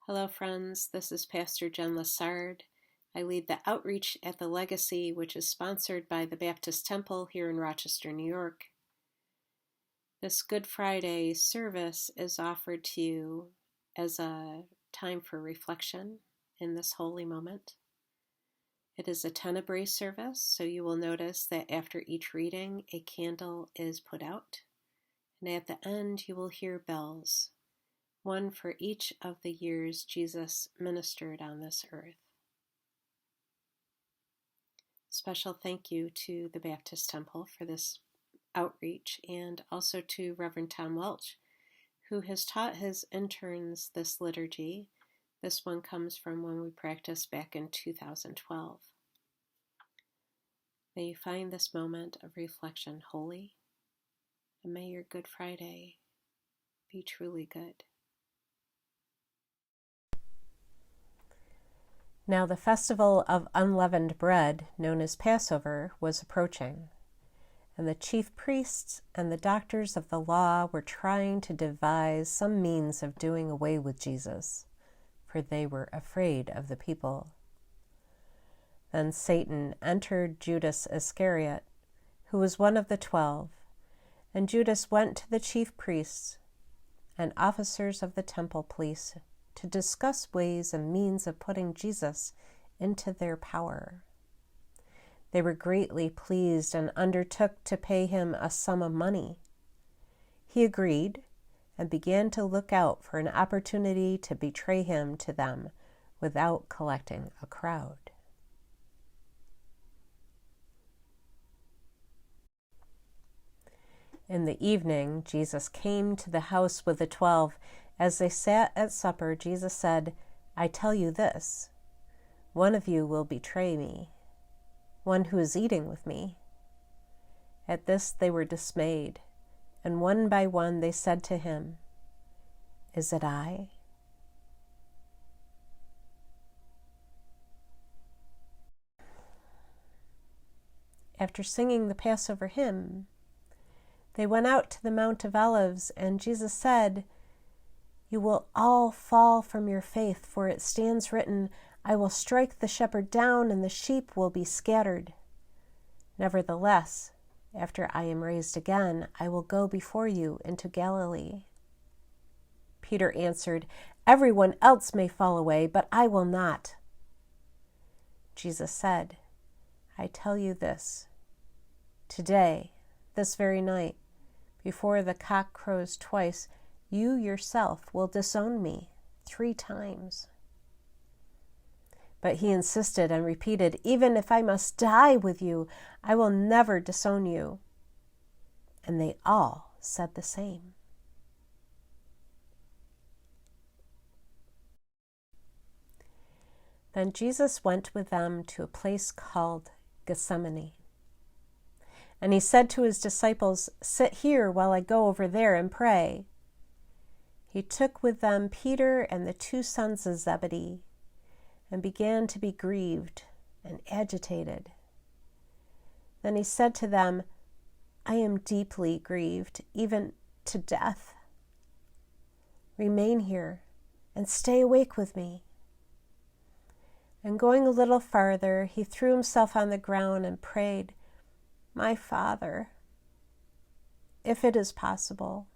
Hello, friends. This is Pastor Jen Lassard. I lead the outreach at the Legacy, which is sponsored by the Baptist Temple here in Rochester, New York. This Good Friday service is offered to you as a time for reflection in this holy moment. It is a Tenebrae service, so you will notice that after each reading, a candle is put out, and at the end, you will hear bells. One for each of the years Jesus ministered on this earth. Special thank you to the Baptist Temple for this outreach, and also to Reverend Tom Welch, who has taught his interns this liturgy. This one comes from when we practiced back in 2012. May you find this moment of reflection holy, and may your Good Friday be truly good. Now the festival of unleavened bread, known as Passover, was approaching, and the chief priests and the doctors of the law were trying to devise some means of doing away with Jesus, for they were afraid of the people. Then Satan entered Judas Iscariot, who was one of the 12, and Judas went to the chief priests and officers of the temple police to discuss ways and means of putting Jesus into their power. They were greatly pleased and undertook to pay him a sum of money. He agreed and began to look out for an opportunity to betray him to them without collecting a crowd. In the evening, Jesus came to the house with the 12. As they sat at supper, Jesus said, "I tell you this, one of you will betray me, one who is eating with me." At this they were dismayed, and one by one they said to him, "Is it I?" After singing the Passover hymn, they went out to the Mount of Olives, and Jesus said, "You will all fall from your faith, for it stands written, 'I will strike the shepherd down, and the sheep will be scattered.' Nevertheless, after I am raised again, I will go before you into Galilee." Peter answered, "Everyone else may fall away, but I will not." Jesus said, "I tell you this, today, this very night, before the cock crows twice, you yourself will disown me 3 times. But he insisted and repeated, "Even if I must die with you, I will never disown you." And they all said the same. Then Jesus went with them to a place called Gethsemane. And he said to his disciples, "Sit here while I go over there and pray." He took with them Peter and the 2 sons of Zebedee, and began to be grieved and agitated. Then he said to them, "I am deeply grieved, even to death. Remain here and stay awake with me." And going a little farther, he threw himself on the ground and prayed, "My Father, if it is possible,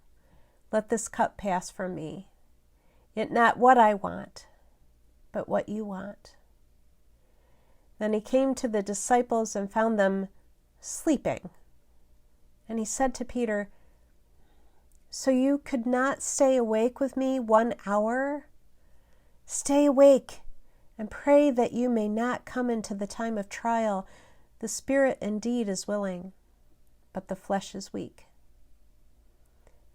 let this cup pass from me, yet not what I want, but what you want." Then he came to the disciples and found them sleeping. And he said to Peter, "So you could not stay awake with me 1 hour? Stay awake and pray that you may not come into the time of trial. The spirit indeed is willing, but the flesh is weak."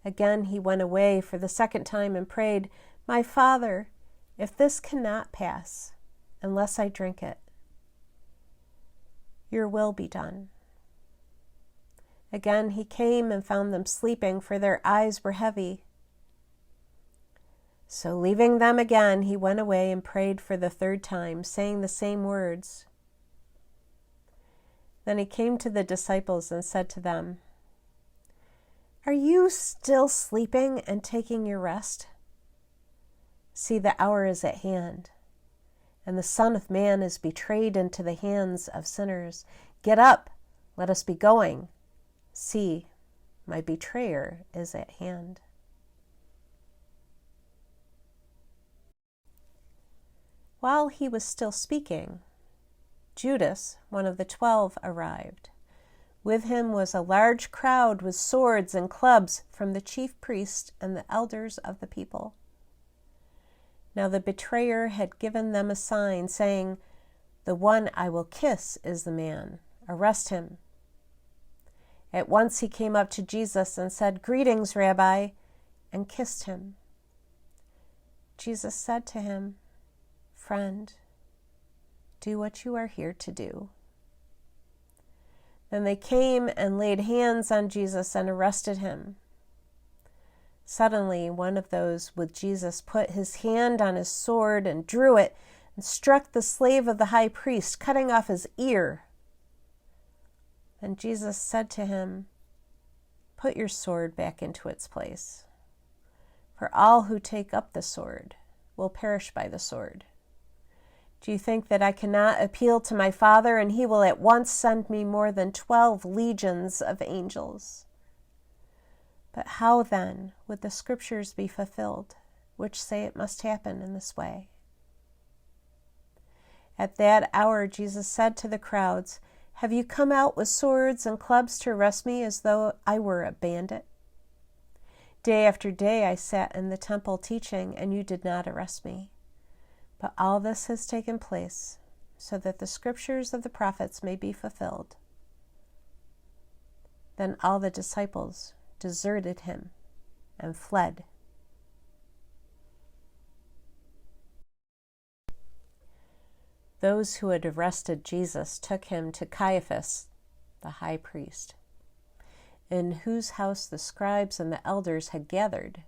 Again he went away for the 2nd time and prayed, "My Father, if this cannot pass unless I drink it, your will be done." Again he came and found them sleeping, for their eyes were heavy. So leaving them again, he went away and prayed for the 3rd time, saying the same words. Then he came to the disciples and said to them, "Are you still sleeping and taking your rest? See, the hour is at hand, and the Son of Man is betrayed into the hands of sinners. Get up, let us be going. See, my betrayer is at hand. While he was still speaking, Judas, one of the 12, arrived. With him was a large crowd with swords and clubs from the chief priests and the elders of the people. Now the betrayer had given them a sign, saying, "The one I will kiss is the man. Arrest him." At once he came up to Jesus and said, "Greetings, Rabbi," and kissed him. Jesus said to him, "Friend, do what you are here to do." Then they came and laid hands on Jesus and arrested him. Suddenly, one of those with Jesus put his hand on his sword and drew it and struck the slave of the high priest, cutting off his ear. Then Jesus said to him, "Put your sword back into its place, for all who take up the sword will perish by the sword. Do you think that I cannot appeal to my Father, and he will at once send me more than 12 legions of angels? But how then would the scriptures be fulfilled, which say it must happen in this way?" At that hour Jesus said to the crowds, "Have you come out with swords and clubs to arrest me as though I were a bandit? Day after day I sat in the temple teaching, and you did not arrest me. But all this has taken place so that the scriptures of the prophets may be fulfilled." Then all the disciples deserted him and fled. Those who had arrested Jesus took him to Caiaphas, the high priest, in whose house the scribes and the elders had gathered.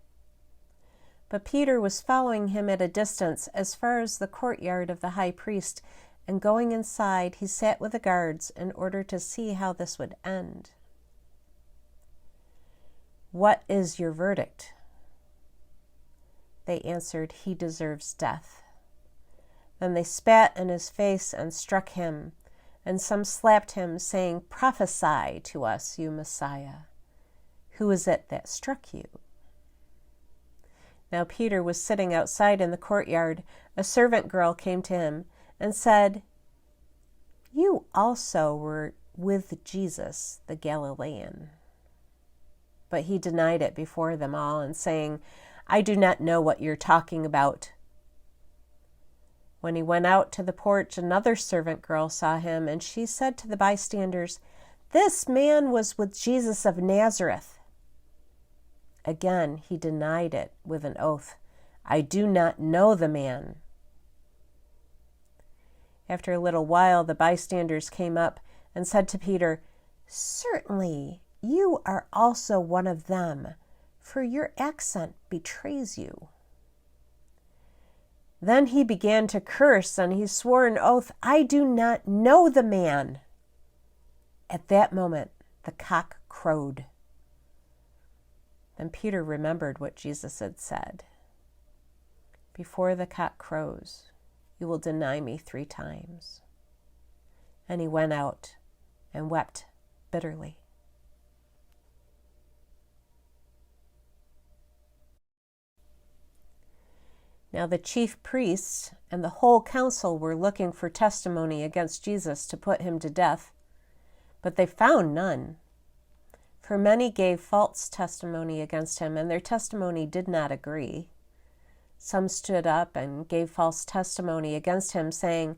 But Peter was following him at a distance as far as the courtyard of the high priest, and going inside, he sat with the guards in order to see how this would end. "What is your verdict?" They answered, "He deserves death." Then they spat in his face and struck him, and some slapped him, saying, "Prophesy to us, you Messiah. Who is it that struck you?" Now Peter was sitting outside in the courtyard. A servant girl came to him and said, "You also were with Jesus, the Galilean." But he denied it before them all, and saying, "I do not know what you're talking about." When he went out to the porch, another servant girl saw him, and she said to the bystanders, "This man was with Jesus of Nazareth." Again he denied it with an oath, "I do not know the man." After a little while, the bystanders came up and said to Peter, "Certainly you are also one of them, for your accent betrays you." Then he began to curse, and he swore an oath, "I do not know the man." At that moment, the cock crowed. Then Peter remembered what Jesus had said, "Before the cock crows, you will deny me 3 times." And he went out and wept bitterly. Now the chief priests and the whole council were looking for testimony against Jesus to put him to death, but they found none. For many gave false testimony against him, and their testimony did not agree. Some stood up and gave false testimony against him, saying,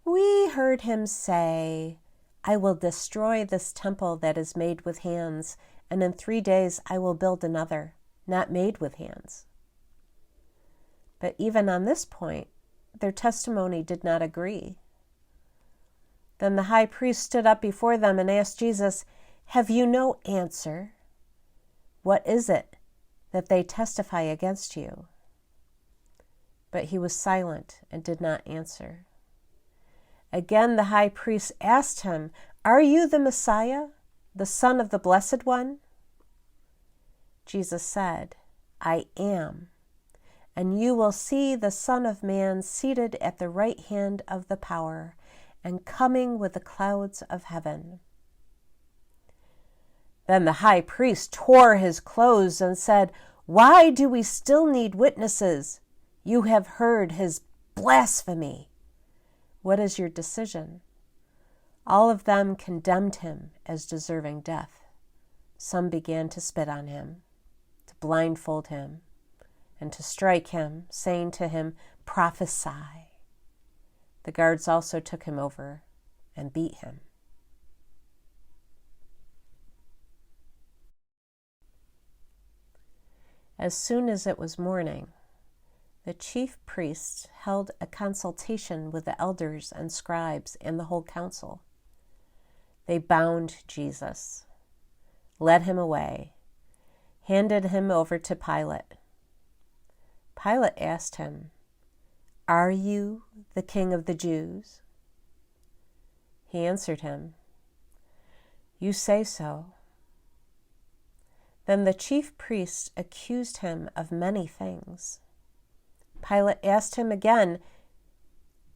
"We heard him say, 'I will destroy this temple that is made with hands, and in 3 days I will build another, not made with hands.'" But even on this point, their testimony did not agree. Then the high priest stood up before them and asked Jesus, "Have you no answer? What is it that they testify against you?" But he was silent and did not answer. Again the high priest asked him, "Are you the Messiah, the Son of the Blessed One?" Jesus said, "I am. and you will see the Son of Man seated at the right hand of the power and coming with the clouds of heaven." Then the high priest tore his clothes and said, "Why do we still need witnesses? You have heard his blasphemy. What is your decision?" All of them condemned him as deserving death. Some began to spit on him, to blindfold him, and to strike him, saying to him, "Prophesy." The guards also took him over and beat him. As soon as it was morning, the chief priests held a consultation with the elders and scribes and the whole council. They bound Jesus, led him away, handed him over to Pilate. Pilate asked him, "Are you the king of the Jews?" He answered him, "You say so." Then the chief priests accused him of many things. Pilate asked him again,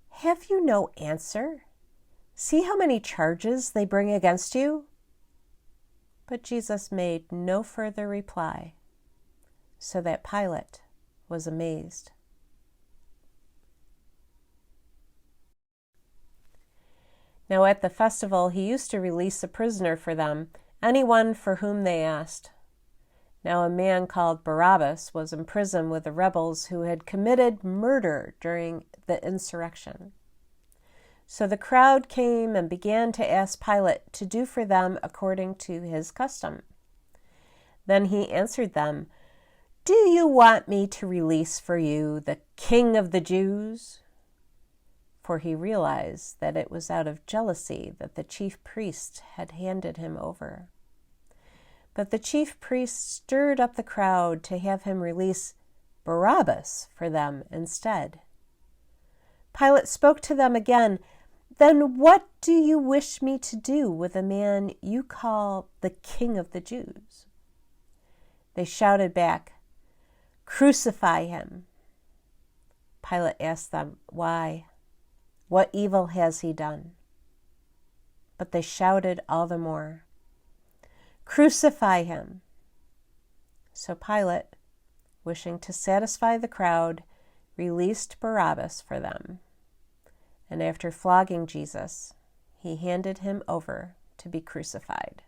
"Have you no answer? See how many charges they bring against you?" But Jesus made no further reply, so that Pilate was amazed. Now at the festival he used to release a prisoner for them, anyone for whom they asked. Now a man called Barabbas was in prison with the rebels who had committed murder during the insurrection. So the crowd came and began to ask Pilate to do for them according to his custom. Then he answered them, "Do you want me to release for you the King of the Jews?" For he realized that it was out of jealousy that the chief priest had handed him over. But the chief priest stirred up the crowd to have him release Barabbas for them instead. Pilate spoke to them again, "Then what do you wish me to do with the man you call the King of the Jews?" They shouted back, "Crucify him." Pilate asked them, "Why? What evil has he done?" But they shouted all the more, "Crucify him." So Pilate, wishing to satisfy the crowd, released Barabbas for them. And after flogging Jesus, he handed him over to be crucified.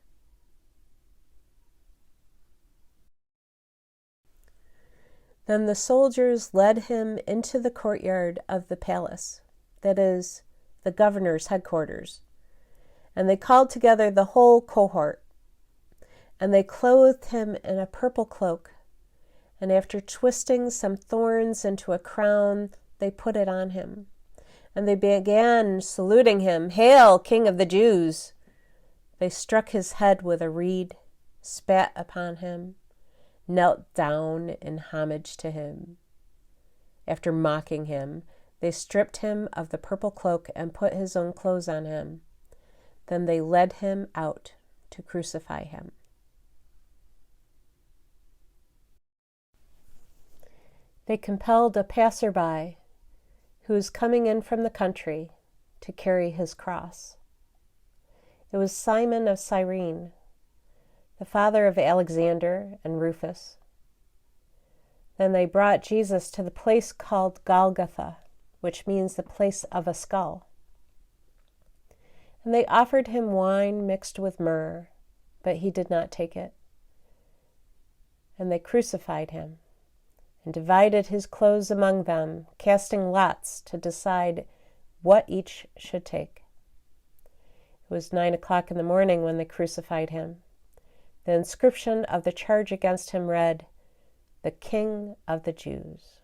Then the soldiers led him into the courtyard of the palace, that is, the governor's headquarters, and they called together the whole cohort. And they clothed him in a purple cloak, and after twisting some thorns into a crown, they put it on him. And they began saluting him, "Hail, King of the Jews!" They struck his head with a reed, spat upon him, knelt down in homage to him. After mocking him, they stripped him of the purple cloak and put his own clothes on him. Then they led him out to crucify him. They compelled a passerby who was coming in from the country to carry his cross. It was Simon of Cyrene, the father of Alexander and Rufus. Then they brought Jesus to the place called Golgotha, which means the place of a skull. And they offered him wine mixed with myrrh, but he did not take it. And they crucified him and divided his clothes among them, casting lots to decide what each should take. It was 9 o'clock in the morning when they crucified him. The inscription of the charge against him read, "The King of the Jews."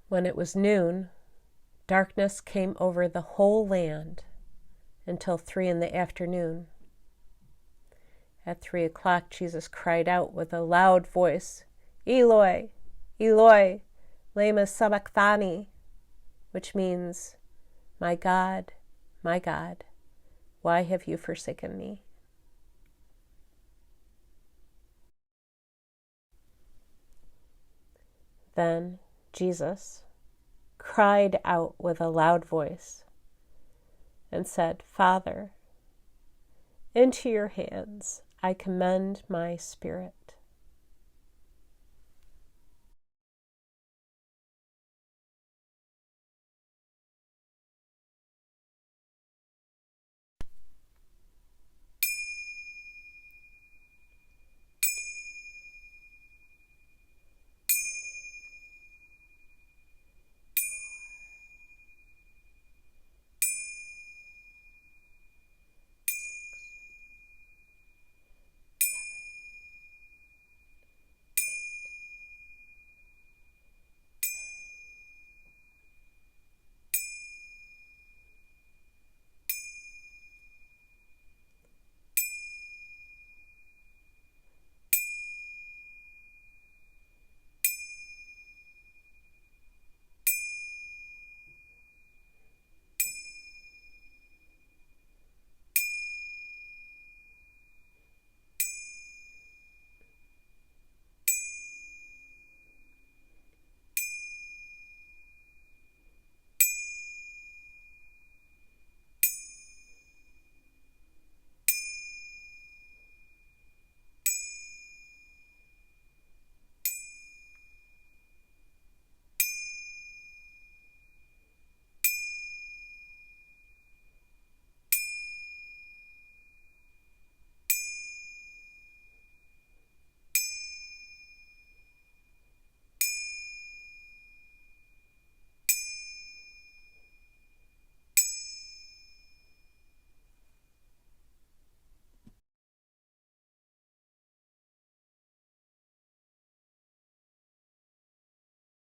When it was noon, darkness came over the whole land until 3 in the afternoon. At 3 o'clock, Jesus cried out with a loud voice, "Eloi, Eloi, lema sabachthani," which means, my God, why have you forsaken me?" Then Jesus cried out with a loud voice and said, "Father, into your hands I commend my spirit."